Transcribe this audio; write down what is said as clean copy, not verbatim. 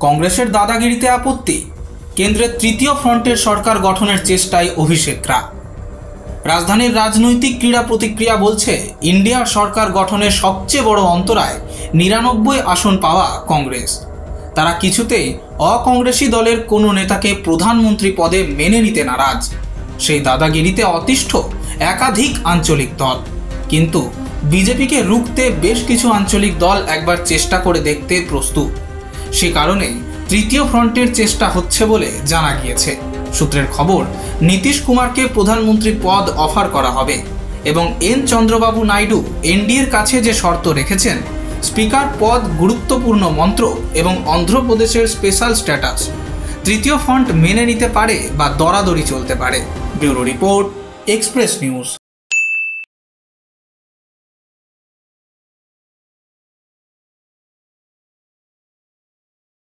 কংগ্রেসের দাদাগিরিতে আপত্তি, কেন্দ্রের তৃতীয় ফ্রন্টের সরকার গঠনের চেষ্টায় অভিষেকরা। রাজধানীর রাজনৈতিক ক্রীড়া প্রতিক্রিয়া বলছে, ইন্ডিয়ার সরকার গঠনের সবচেয়ে বড় অন্তরায় 99 আসন পাওয়া কংগ্রেস। তারা কিছুতেই অকংগ্রেসী দলের কোনো নেতাকে প্রধানমন্ত্রী পদে মেনে নিতে নারাজ। সেই দাদাগিরিতে অতিষ্ঠ একাধিক আঞ্চলিক দল, কিন্তু বিজেপিকে রুখতে বেশ কিছু আঞ্চলিক দল একবার চেষ্টা করে দেখতে প্রস্তুত। সে কারণে তৃতীয় ফ্রন্টের চেষ্টা হচ্ছে বলে জানা গিয়েছে। সূত্রের খবর, নীতিশ কুমারকে প্রধানমন্ত্রী পদ অফার করা হবে এবং এন চন্দ্রবাবু নাইডু এনডিএর কাছে যে শর্ত রেখেছেন, স্পিকার পদ, গুরুত্বপূর্ণ মন্ত্র এবং অন্ধ্রপ্রদেশের স্পেশাল স্ট্যাটাস, তৃতীয় ফ্রন্ট মেনে নিতে পারে বা দরাদরি চলতে পারে। Bureau report, express news.